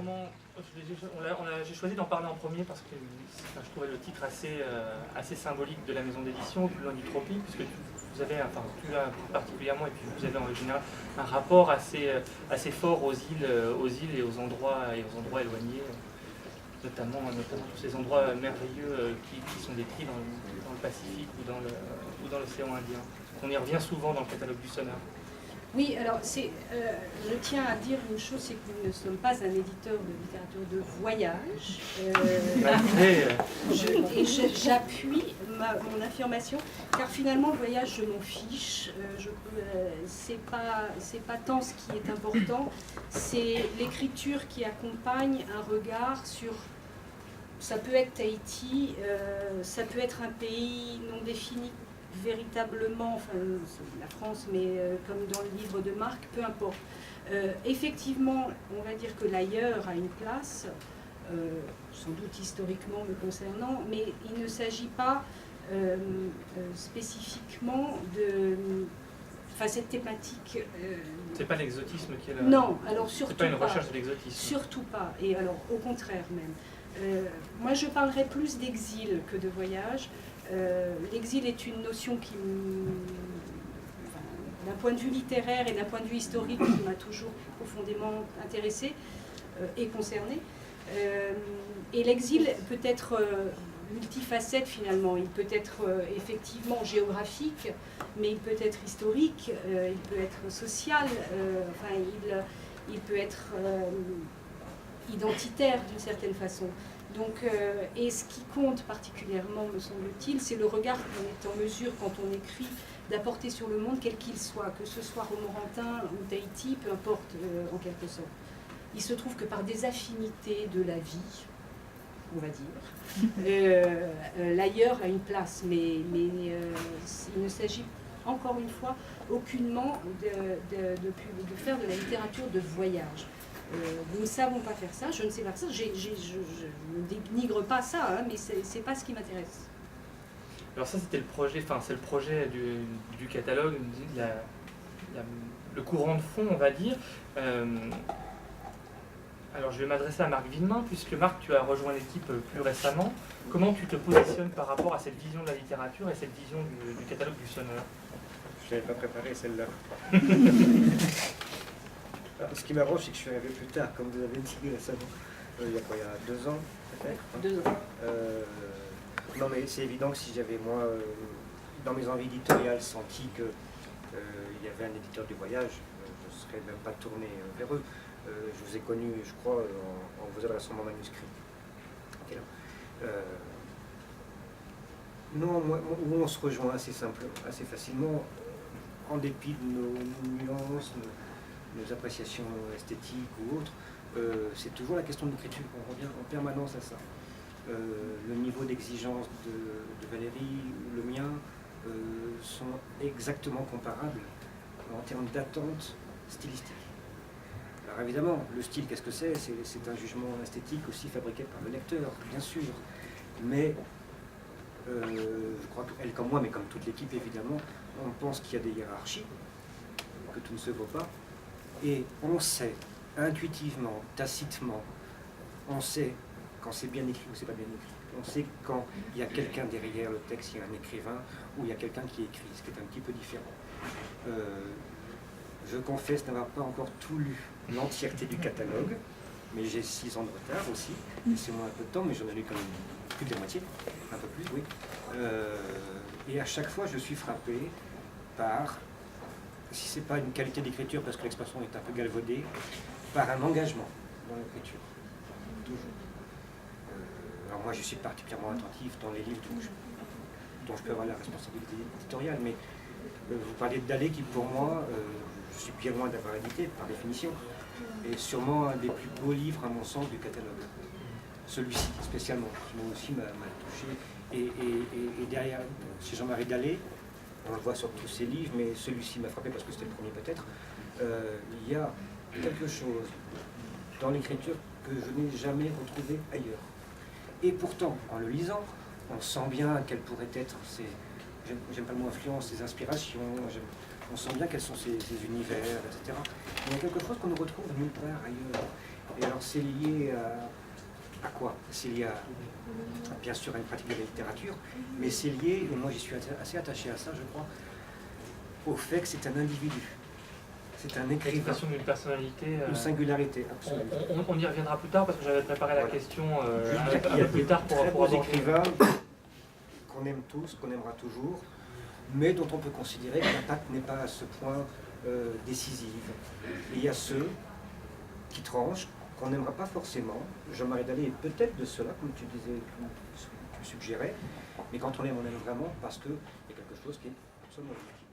comment j'ai choisi d'en parler en premier parce que je trouvais le titre assez symbolique de la maison d'édition, L'Onitropie, puisque vous avez, enfin tu as particulièrement, et puis vous avez en général un rapport assez fort aux îles et aux endroits éloignés, notamment tous ces endroits merveilleux qui sont décrits dans le Pacifique ou dans l'océan Indien. On y revient souvent dans le catalogue du Sonneur. Oui, alors je tiens à dire une chose, c'est que nous ne sommes pas un éditeur de littérature de voyage. Et j'appuie mon affirmation, car finalement le voyage, je m'en fiche. C'est pas tant ce qui est important, c'est l'écriture qui accompagne un regard sur. Ça peut être Tahiti, ça peut être un pays non défini véritablement, enfin la France, mais comme dans le livre de Marc, peu importe. Effectivement, on va dire que l'ailleurs a une place, sans doute historiquement me concernant, mais il ne s'agit pas spécifiquement de... Enfin, cette thématique... c'est pas l'exotisme qui est là. Non, alors surtout pas. C'est pas une recherche de l'exotisme. Surtout pas, et alors au contraire même. Moi, je parlerais plus d'exil que de voyage. L'exil est une notion qui, d'un point de vue littéraire et d'un point de vue historique, qui m'a toujours profondément intéressée et concernée. Et l'exil peut être multifacette finalement. Il peut être effectivement géographique, mais il peut être historique, il peut être social, enfin, il peut être identitaire d'une certaine façon. Donc, et ce qui compte particulièrement, me semble-t-il, c'est le regard qu'on est en mesure, quand on écrit, d'apporter sur le monde, quel qu'il soit, que ce soit Romorantin ou Tahiti, peu importe en quelque sorte. Il se trouve que par des affinités de la vie, on va dire, l'ailleurs a une place, mais il ne s'agit encore une fois aucunement de faire de la littérature de voyage. Nous ne savons pas faire ça, je ne sais pas faire ça, je ne dénigre pas ça, hein, mais c'est pas ce qui m'intéresse. Alors ça c'était le projet, enfin c'est le projet du catalogue, le courant de fond on va dire. Alors je vais m'adresser à Marc Villemain, puisque Marc tu as rejoint l'équipe plus récemment. Comment tu te positionnes par rapport à cette vision de la littérature et cette vision du catalogue du Sonneur? Je n'avais pas préparé celle-là. Ce qui m'arrange, c'est que je suis arrivé plus tard, comme vous avez dit récemment. Il y a 2 ans, peut-être. 2 ans. Non, mais c'est évident que si j'avais, moi, dans mes envies éditoriales, senti qu'il y avait un éditeur du voyage, je ne serais même pas tourné vers eux. Je vous ai connu, je crois, en vous adressant mon manuscrit. Non, où on se rejoint assez facilement, en dépit de nos nuances, nos appréciations esthétiques ou autres, c'est toujours la question de l'écriture. On revient en permanence à ça. Le niveau d'exigence de Valérie, le mien, sont exactement comparables en termes d'attente stylistique. Alors évidemment, le style, qu'est-ce que c'est? C'est un jugement esthétique aussi fabriqué par le lecteur, bien sûr. Mais je crois qu'elle comme moi, mais comme toute l'équipe évidemment, on pense qu'il y a des hiérarchies, que tout ne se vaut pas. Et on sait, intuitivement, tacitement, on sait quand c'est bien écrit ou c'est pas bien écrit. On sait quand il y a quelqu'un derrière le texte, il y a un écrivain, ou il y a quelqu'un qui écrit, ce qui est un petit peu différent. Je confesse n'avoir pas encore tout lu l'entièreté du catalogue, mais j'ai 6 ans de retard aussi. Laissez-moi un peu de temps, mais j'en ai lu quand même plus de la moitié, un peu plus, oui. Et à chaque fois, je suis frappé par, si c'est pas une qualité d'écriture, parce que l'expression est un peu galvaudée, par un engagement dans l'écriture. Toujours. Alors moi, je suis particulièrement attentif dans les livres dont je peux avoir la responsabilité éditoriale, mais vous parlez de Dalé qui, pour moi, je suis bien loin d'avoir édité, par définition, est sûrement un des plus beaux livres, à mon sens, du catalogue. Celui-ci, spécialement, qui moi aussi m'a touché. Et derrière, chez Jean-Marie Dalé, on le voit sur tous ses livres, mais celui-ci m'a frappé parce que c'était le premier peut-être, il y a quelque chose dans l'écriture que je n'ai jamais retrouvé ailleurs. Et pourtant, en le lisant, on sent bien quelles pourraient être ses, j'aime pas le mot influence, ses inspirations, on sent bien quels sont ses univers, etc. Mais il y a quelque chose qu'on ne retrouve nulle part ailleurs. Et alors c'est lié à quoi? C'est lié bien sûr à une pratique de la littérature, mais c'est lié, et moi j'y suis assez attaché à ça, je crois, au fait que c'est un individu. C'est un écrivain. L'expression d'une personnalité. Une singularité, absolument. On y reviendra plus tard parce que j'avais préparé la question Il un peu plus tard très pour beaux aborder. écrivains qu'on aime tous, qu'on aimera toujours, mais dont on peut considérer que l'impact n'est pas à ce point décisif. Et il y a ceux qui tranchent, qu'on n'aimera pas forcément. Jean-Marie Dallet est peut-être de cela, comme tu disais, comme tu suggérais, mais quand on aime vraiment parce qu'il y a quelque chose qui est absolument unique.